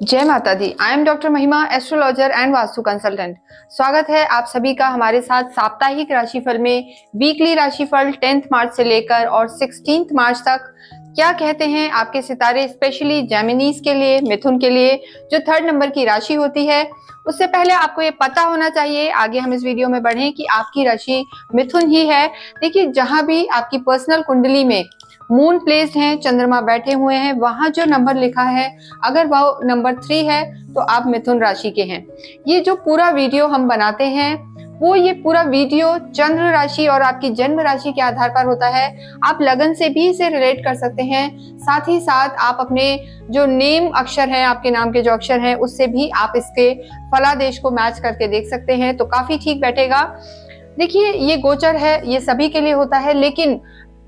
जय माता दी। I am doctor महिमा, एस्ट्रोलॉजर एंड वास्तु कंसल्टेंट। स्वागत है आप सभी का हमारे साथ साप्ताहिक राशिफल में। वीकली राशिफल 10 मार्च से लेकर और 16 मार्च तक क्या कहते हैं आपके सितारे, स्पेशली जेमिनीज के लिए, मिथुन के लिए जो 3rd नंबर की राशि होती है। उससे पहले आपको ये पता होना चाहिए, आगे हम इस वीडियो में बढ़ें, कि आपकी राशि मिथुन ही है। देखिए, जहां भी आपकी पर्सनल कुंडली में मून प्लेस्ड है, चंद्रमा बैठे हुए हैं, वहां जो नंबर लिखा है अगर वो नंबर 3 है तो आप मिथुन राशि के हैं। ये जो पूरा वीडियो हम बनाते हैं ये पूरा वीडियो चंद्र राशि और आपकी जन्म राशि के आधार पर होता है। आप लगन से भी इसे रिलेट कर सकते हैं, साथ ही साथ आप अपने जो नेम अक्षर हैं, आपके नाम के जो अक्षर हैं, उससे भी आप इसके फलादेश को मैच करके देख सकते हैं, तो काफी ठीक बैठेगा। देखिए, ये गोचर है, ये सभी के लिए होता है, लेकिन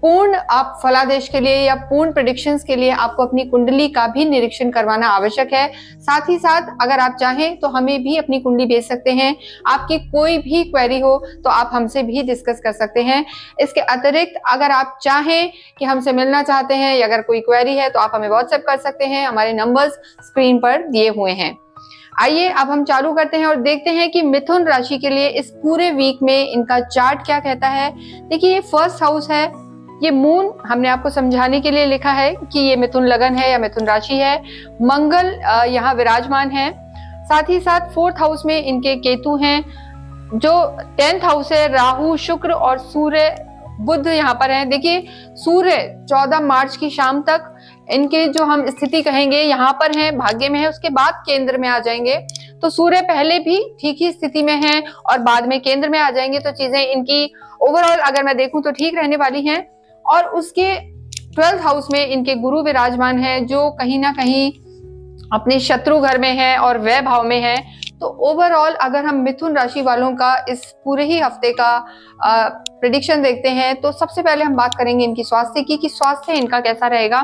पूर्ण आप फलादेश के लिए या पूर्ण प्रेडिक्शंस के लिए आपको अपनी कुंडली का भी निरीक्षण करवाना आवश्यक है। साथ ही साथ अगर आप चाहें तो हमें भी अपनी कुंडली भेज सकते हैं। आपकी कोई भी क्वेरी हो तो आप हमसे भी डिस्कस कर सकते हैं। इसके अतिरिक्त अगर आप चाहें कि हमसे मिलना चाहते हैं या अगर कोई क्वेरी है तो आप हमें व्हाट्सएप कर सकते हैं। हमारे नंबर्स स्क्रीन पर दिए हुए हैं। आइए अब हम चालू करते हैं और देखते हैं कि मिथुन राशि के लिए इस पूरे वीक में इनका चार्ट क्या कहता है। देखिए, ये 1st हाउस है। ये मून हमने आपको समझाने के लिए लिखा है कि ये मिथुन लगन है या मिथुन राशि है। मंगल यहाँ विराजमान है। साथ ही साथ 4th हाउस में इनके केतु हैं। जो 10th हाउस है, राहु, शुक्र और सूर्य, बुध यहाँ पर है। देखिए, सूर्य 14 मार्च की शाम तक इनके जो हम स्थिति कहेंगे यहाँ पर है, भाग्य में है, उसके बाद केंद्र में आ जाएंगे। तो सूर्य पहले भी ठीक ही स्थिति में है और बाद में केंद्र में आ जाएंगे, तो चीजें इनकी ओवरऑल अगर मैं देखूं तो ठीक रहने वाली हैं। और उसके 12th हाउस में इनके गुरु विराजमान है, जो कहीं ना कहीं अपने शत्रु घर में है और व्यय भाव में है। तो ओवरऑल अगर हम मिथुन राशि वालों का इस पूरे ही हफ्ते का प्रेडिक्शन देखते हैं तो सबसे पहले हम बात करेंगे इनकी स्वास्थ्य की, कि स्वास्थ्य इनका कैसा रहेगा।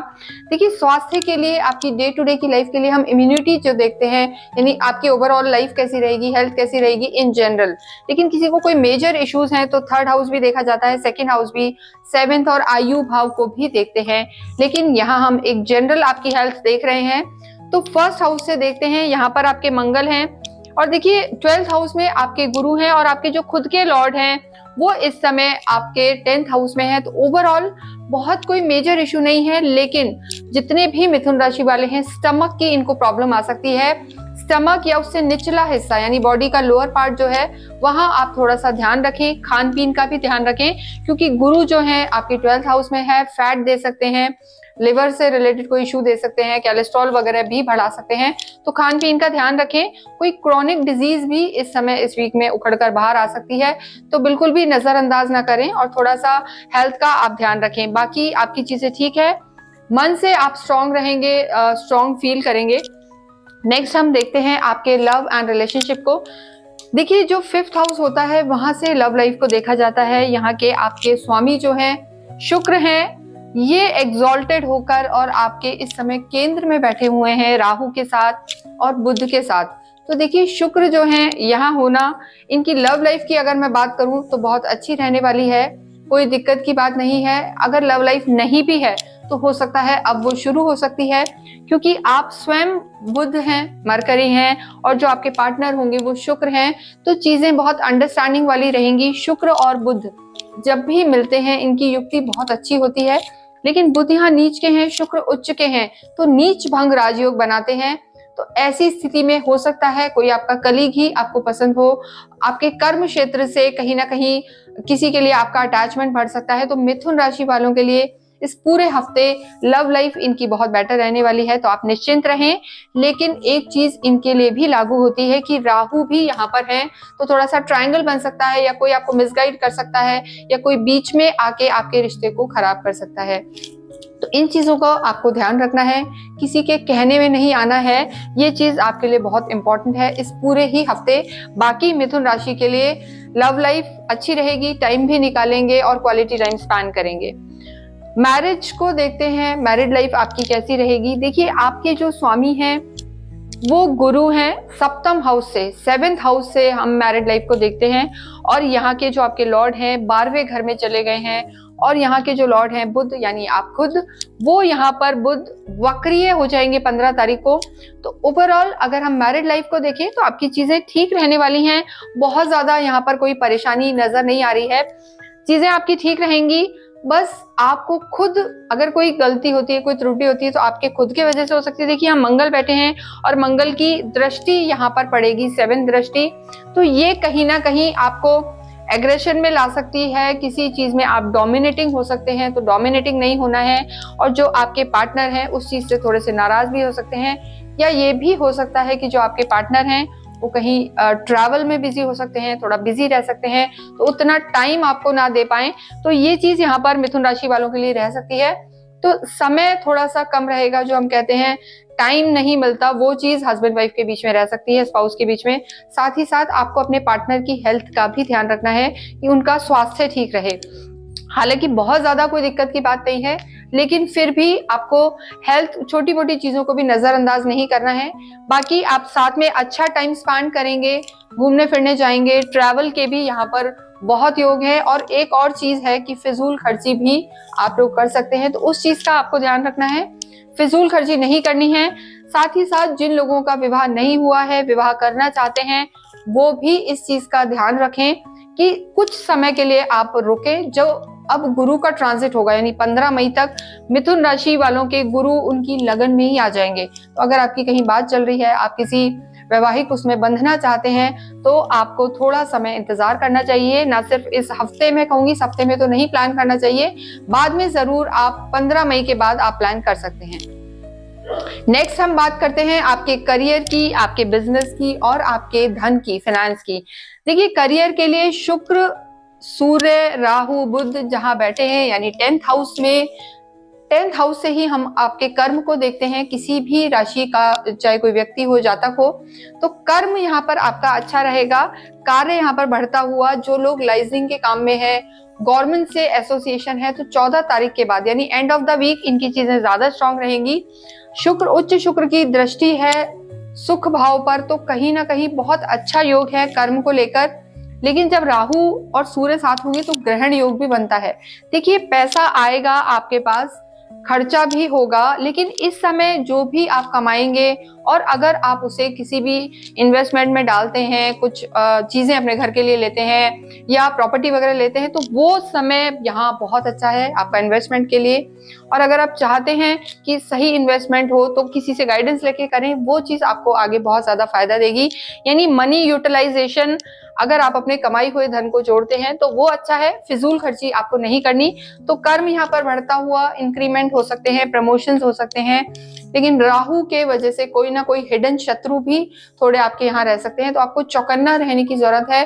देखिए, स्वास्थ्य के लिए, आपकी डे टू डे की लाइफ के लिए हम इम्यूनिटी जो देखते हैं, यानी आपकी ओवरऑल लाइफ कैसी रहेगी, हेल्थ कैसी रहेगी इन जनरल। लेकिन किसी को कोई मेजर इश्यूज हैं तो 3rd हाउस भी देखा जाता है, 2nd हाउस भी, 7th और आयु भाव को भी देखते हैं। लेकिन यहाँ हम एक जनरल आपकी हेल्थ देख रहे हैं। तो 1st हाउस से देखते हैं, यहाँ पर आपके मंगल हैं और देखिए 12th हाउस में आपके गुरु हैं और आपके जो खुद के लॉर्ड हैं वो इस समय आपके 10th हाउस में है। तो ओवरऑल बहुत कोई मेजर इशू नहीं है, लेकिन जितने भी मिथुन राशि वाले हैं, स्टमक की इनको प्रॉब्लम आ सकती है। स्टमक या उससे निचला हिस्सा यानी बॉडी का लोअर पार्ट जो है, वहां आप थोड़ा सा ध्यान रखें। खान पीन का भी ध्यान रखें, क्योंकि गुरु जो है आपके 12th हाउस में है, फैट दे सकते हैं, लिवर से रिलेटेड कोई इशू दे सकते हैं, कोलेस्ट्रॉल वगैरह भी बढ़ा सकते हैं। तो खान पीन का ध्यान रखें। कोई क्रॉनिक डिजीज भी इस समय, इस वीक में उखड़ कर बाहर आ सकती है, तो बिल्कुल भी नजरअंदाज ना करें और थोड़ा सा हेल्थ का आप ध्यान रखें। बाकी आपकी चीजें ठीक है, मन से आप स्ट्रांग रहेंगे, स्ट्रांग फील करेंगे। नेक्स्ट हम देखते हैं आपके लव एंड रिलेशनशिप को। देखिए, जो 5th हाउस होता है वहां से लव लाइफ को देखा जाता है। यहाँ के आपके स्वामी जो हैं शुक्र हैं, ये एग्जॉल्टेड होकर और आपके इस समय केंद्र में बैठे हुए हैं राहु के साथ और बुध के साथ। तो देखिए, शुक्र जो हैं यहाँ होना, इनकी लव लाइफ की अगर मैं बात करूं तो बहुत अच्छी रहने वाली है, कोई दिक्कत की बात नहीं है। अगर लव लाइफ नहीं भी है तो हो सकता है अब वो शुरू हो सकती है, क्योंकि आप स्वयं बुध हैं, मरकरी हैं और जो आपके पार्टनर होंगे वो शुक्र हैं। तो चीजें बहुत अंडरस्टैंडिंग वाली रहेंगी। शुक्र और बुध जब भी मिलते हैं इनकी युक्ति बहुत अच्छी होती है। लेकिन बुध यहाँ नीच के हैं, शुक्र उच्च के हैं, तो नीच भंग राजयोग बनाते हैं। तो ऐसी स्थिति में हो सकता है कोई आपका कलीग ही आपको पसंद हो, आपके कर्म क्षेत्र से कहीं ना कहीं किसी के लिए आपका अटैचमेंट बढ़ सकता है। तो मिथुन राशि वालों के लिए इस पूरे हफ्ते लव लाइफ इनकी बहुत बेटर रहने वाली है, तो आप निश्चिंत रहें। लेकिन एक चीज इनके लिए भी लागू होती है कि राहु भी यहाँ पर है, तो थोड़ा सा ट्रायंगल बन सकता है, या कोई आपको मिसगाइड कर सकता है, या कोई बीच में आके आपके रिश्ते को खराब कर सकता है। तो इन चीजों का आपको ध्यान रखना है, किसी के कहने में नहीं आना है। ये चीज आपके लिए बहुत इंपॉर्टेंट है इस पूरे ही हफ्ते। बाकी मिथुन राशि के लिए लव लाइफ अच्छी रहेगी, टाइम भी निकालेंगे और क्वालिटी टाइम स्पेंड करेंगे। मैरिज को देखते हैं, मैरिड लाइफ आपकी कैसी रहेगी। देखिए, आपके जो स्वामी हैं वो गुरु हैं 7th हाउस से, 7th हाउस से हम मैरिड लाइफ को देखते हैं। और यहाँ के जो आपके लॉर्ड हैं 12वें घर में चले गए हैं और यहाँ के जो लॉर्ड हैं बुध यानी आप खुद, वो यहाँ पर बुध वक्रीय हो जाएंगे 15 तारीख को। तो ओवरऑल अगर हम मैरिड लाइफ को देखें तो आपकी चीजें ठीक रहने वाली हैं, बहुत ज्यादा यहाँ पर कोई परेशानी नजर नहीं आ रही है, चीजें आपकी ठीक रहेंगी। बस आपको खुद अगर कोई गलती होती है, कोई त्रुटि होती है तो आपके खुद की वजह से हो सकती है। देखिए हम मंगल बैठे हैं और मंगल की दृष्टि यहाँ पर पड़ेगी, 7 दृष्टि, तो ये कहीं ना कहीं आपको एग्रेशन में ला सकती है, किसी चीज में आप डोमिनेटिंग हो सकते हैं, तो डोमिनेटिंग नहीं होना है। और जो आपके पार्टनर हैं उस चीज से थोड़े से नाराज भी हो सकते हैं, या ये भी हो सकता है कि जो आपके पार्टनर हैं वो कहीं ट्रैवल में बिजी हो सकते हैं, थोड़ा बिजी रह सकते हैं, तो उतना टाइम आपको ना दे पाए, तो ये चीज यहाँ पर मिथुन राशि वालों के लिए रह सकती है। तो समय थोड़ा सा कम रहेगा, जो हम कहते हैं टाइम नहीं मिलता, वो चीज हस्बैंड वाइफ के बीच में रह सकती है, स्पाउस के बीच में। साथ ही साथ आपको अपने पार्टनर की हेल्थ का भी ध्यान रखना है कि उनका स्वास्थ्य ठीक रहे। हालांकि बहुत ज्यादा कोई दिक्कत की बात नहीं है, लेकिन फिर भी आपको हेल्थ, छोटी मोटी चीजों को भी नजरअंदाज नहीं करना है। बाकी आप साथ में अच्छा टाइम स्पेंड करेंगे, घूमने फिरने जाएंगे, ट्रैवल के भी यहाँ पर बहुत योग है। और एक और चीज है कि फिजूल खर्ची भी आप लोग कर सकते हैं, तो उस चीज का आपको ध्यान रखना है, फिजूल खर्ची नहीं करनी है। साथ ही साथ जिन लोगों का विवाह नहीं हुआ है, विवाह करना चाहते हैं, वो भी इस चीज का ध्यान रखें कि कुछ समय के लिए आप रुकें। जो अब गुरु का ट्रांजिट होगा यानी 15 मई तक मिथुन राशि वालों के गुरु उनकी लगन में ही आ जाएंगे, तो अगर आपकी कहीं बात चल रही है, आप किसी वैवाहिक उसमें बंधना चाहते हैं, तो आपको थोड़ा समय इंतजार करना चाहिए। ना सिर्फ इस हफ्ते में कहूंगी, इस हफ्ते में तो नहीं प्लान करना चाहिए, बाद में जरूर आप 15 मई के बाद आप प्लान कर सकते हैं। नेक्स्ट हम बात करते हैं आपके करियर की, आपके बिजनेस की और आपके धन की, फाइनेंस की। देखिए करियर के लिए शुक्र, सूर्य, राहु, बुध जहां बैठे हैं यानी 10th हाउस में, 10th हाउस से ही हम आपके कर्म को देखते हैं, किसी भी राशि का, चाहे कोई व्यक्ति हो, जातक हो, तो कर्म यहाँ पर आपका अच्छा रहेगा, कार्य यहाँ पर बढ़ता हुआ। जो लोग लाइजिंग के काम में है, गवर्नमेंट से एसोसिएशन है, तो 14 तारीख के बाद यानी एंड ऑफ द वीक इनकी चीजें ज्यादा स्ट्रांग रहेंगी। शुक्र, उच्च शुक्र की दृष्टि है सुख भाव पर, तो कहीं ना कहीं बहुत अच्छा योग है कर्म को लेकर। लेकिन जब राहु और सूर्य साथ होंगे तो ग्रहण योग भी बनता है। देखिए पैसा आएगा आपके पास, खर्चा भी होगा, लेकिन इस समय जो भी आप कमाएंगे और अगर आप उसे किसी भी इन्वेस्टमेंट में डालते हैं, कुछ चीजें अपने घर के लिए लेते हैं या प्रॉपर्टी वगैरह लेते हैं, तो वो समय यहाँ बहुत अच्छा है आपका इन्वेस्टमेंट के लिए। और अगर आप चाहते हैं कि सही इन्वेस्टमेंट हो तो किसी से गाइडेंस लेके करें, वो चीज आपको आगे बहुत ज्यादा फायदा देगी। यानी मनी यूटिलाइजेशन, अगर आप अपने कमाई हुए धन को जोड़ते हैं तो वो अच्छा है, फिजूल खर्ची आपको नहीं करनी। तो कर्म यहाँ पर बढ़ता हुआ, इंक्रीमेंट हो सकते हैं, प्रमोशंस हो सकते हैं, लेकिन राहु के वजह से कोई ना कोई हिडन शत्रु भी थोड़े आपके यहाँ रह सकते हैं, तो आपको चौकन्ना रहने की जरूरत है।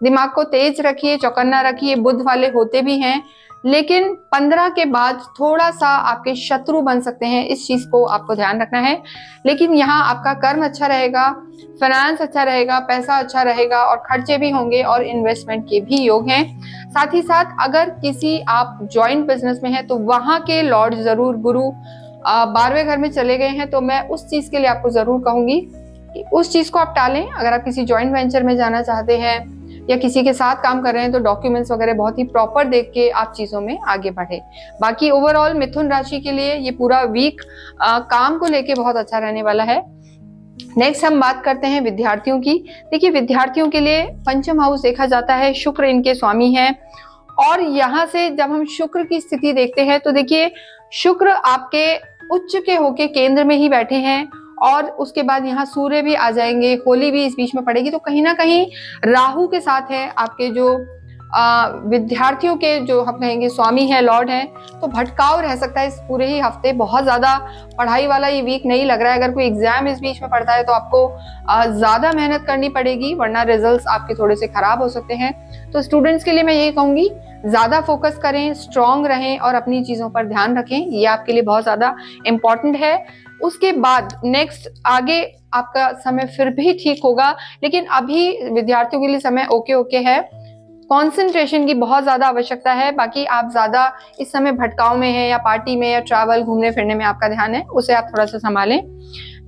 दिमाग को तेज रखिए, चौकन्ना रखिए, बुध वाले होते भी हैं, लेकिन 15 के बाद थोड़ा सा आपके शत्रु बन सकते हैं, इस चीज को आपको ध्यान रखना है। लेकिन यहाँ आपका कर्म अच्छा रहेगा, फाइनेंस अच्छा रहेगा, पैसा अच्छा रहेगा और खर्चे भी होंगे और इन्वेस्टमेंट के भी योग हैं। साथ ही साथ अगर किसी आप ज्वाइंट बिजनेस में हैं तो वहां के लॉर्ड जरूर गुरु 12वें घर में चले गए हैं, तो मैं उस चीज के लिए आपको जरूर कहूंगी कि उस चीज को आप टालें। अगर आप किसी ज्वाइंट वेंचर में जाना चाहते हैं या किसी के साथ काम कर रहे हैं तो डॉक्यूमेंट्स वगैरह बहुत ही प्रॉपर देख के आप चीजों में आगे बढ़े। बाकी ओवरऑल मिथुन राशि के लिए ये पूरा वीक काम को लेके बहुत अच्छा रहने वाला है। नेक्स्ट हम बात करते हैं विद्यार्थियों की। देखिए विद्यार्थियों के लिए पंचम हाउस देखा जाता है, शुक्र इनके स्वामी हैं, और यहाँ से जब हम शुक्र की स्थिति देखते हैं तो देखिए शुक्र आपके उच्च के होके केंद्र में ही बैठे हैं, और उसके बाद यहाँ सूर्य भी आ जाएंगे, होली भी इस बीच में पड़ेगी, तो कहीं ना कहीं राहु के साथ है आपके जो विद्यार्थियों के जो हम कहेंगे स्वामी है, लॉर्ड है, तो भटकाव रह सकता है इस पूरे ही हफ्ते। बहुत ज्यादा पढ़ाई वाला ये वीक नहीं लग रहा है। अगर कोई एग्जाम इस बीच में पड़ता है तो आपको ज्यादा मेहनत करनी पड़ेगी, वरना रिजल्ट्स आपके थोड़े से खराब हो सकते हैं। तो स्टूडेंट्स के लिए मैं यही कहूंगी, ज्यादा फोकस करें, स्ट्रांग रहें और अपनी चीजों पर ध्यान रखें, ये आपके लिए बहुत ज्यादा इंपॉर्टेंट है। उसके बाद नेक्स्ट आगे आपका समय फिर भी ठीक होगा, लेकिन अभी विद्यार्थियों के लिए समय ओके है। कंसंट्रेशन की बहुत ज़्यादा आवश्यकता है। बाकी आप ज़्यादा इस समय भटकाव में हैं या पार्टी में या ट्रैवल घूमने फिरने में आपका ध्यान है, उसे आप थोड़ा सा संभालें।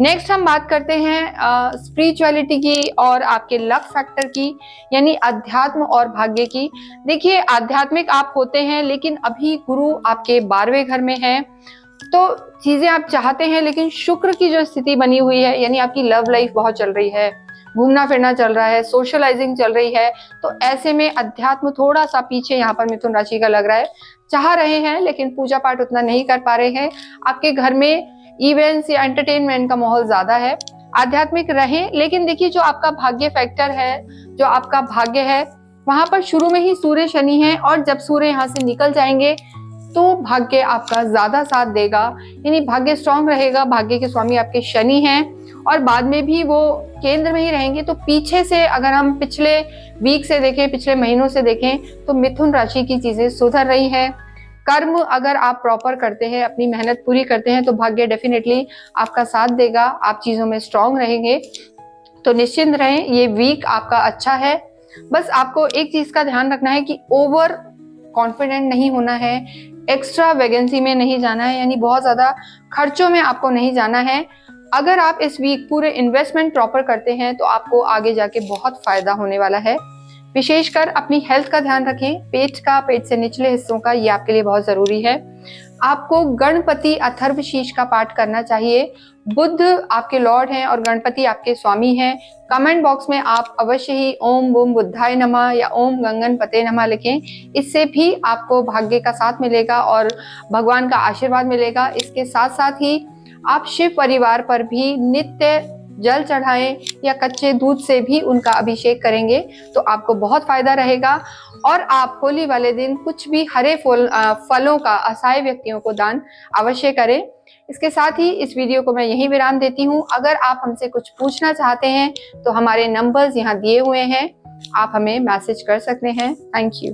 नेक्स्ट हम बात करते हैं स्पिरिचुअलिटी की और आपके लक फैक्टर की, यानी अध्यात्म और भाग्य की। देखिए, आध्यात्मिक आप होते हैं, लेकिन अभी गुरु आपके 12वें घर में है, तो चीजें आप चाहते हैं, लेकिन शुक्र की जो स्थिति बनी हुई है, यानी आपकी लव लाइफ बहुत चल रही है, घूमना फिरना चल रहा है, सोशलाइजिंग चल रही है, तो ऐसे में अध्यात्म थोड़ा सा पीछे यहाँ पर मिथुन राशि का लग रहा है। चाह रहे हैं लेकिन पूजा पाठ उतना नहीं कर पा रहे हैं। आपके घर में इवेंट्स या एंटरटेनमेंट का माहौल ज्यादा है। आध्यात्मिक रहें, लेकिन देखिए जो आपका भाग्य फैक्टर है, जो आपका भाग्य है, वहां पर शुरू में ही सूर्य शनि है, और जब सूर्य यहाँ से निकल जाएंगे तो भाग्य आपका ज्यादा साथ देगा, यानी भाग्य स्ट्रांग रहेगा। भाग्य के स्वामी आपके शनि हैं और बाद में भी वो केंद्र में ही रहेंगे। तो पीछे से अगर हम पिछले वीक से देखें, पिछले महीनों से देखें, तो मिथुन राशि की चीजें सुधर रही हैं। कर्म अगर आप प्रॉपर करते हैं, अपनी मेहनत पूरी करते हैं, तो भाग्य डेफिनेटली आपका साथ देगा, आप चीजों में स्ट्रांग रहेंगे। तो निश्चिंत रहें, ये वीक आपका अच्छा है। बस आपको एक चीज का ध्यान रखना है कि ओवर कॉन्फिडेंट नहीं होना है, एक्स्ट्रा वैकेंसी में नहीं जाना है, यानी बहुत ज्यादा खर्चों में आपको नहीं जाना है। अगर आप इस वीक पूरे इन्वेस्टमेंट प्रॉपर करते हैं तो आपको आगे जाके बहुत फायदा होने वाला है। विशेषकर अपनी हेल्थ का ध्यान रखें, पेट से निचले हिस्सों का, ये आपके लिए बहुत जरूरी है। आपको गणपति अथर्वशीष का पाठ करना चाहिए। बुद्ध आपके लॉर्ड हैं और गणपति आपके स्वामी हैं। कमेंट बॉक्स में आप अवश्य ही ओम बूम बुद्धाय नमः या ओम गंगनपते नमः लिखें। इससे भी आपको भाग्य का साथ मिलेगा और भगवान का आशीर्वाद मिलेगा। इसके साथ साथ ही आप शिव परिवार पर भी नित्य जल चढ़ाएं या कच्चे दूध से भी उनका अभिषेक करेंगे तो आपको बहुत फायदा रहेगा। और आप होली वाले दिन कुछ भी हरे फलों का असहाय व्यक्तियों को दान अवश्य करें। इसके साथ ही इस वीडियो को मैं यहीं विराम देती हूँ। अगर आप हमसे कुछ पूछना चाहते हैं तो हमारे नंबर्स यहाँ दिए हुए हैं, आप हमें मैसेज कर सकते हैं। Thank you.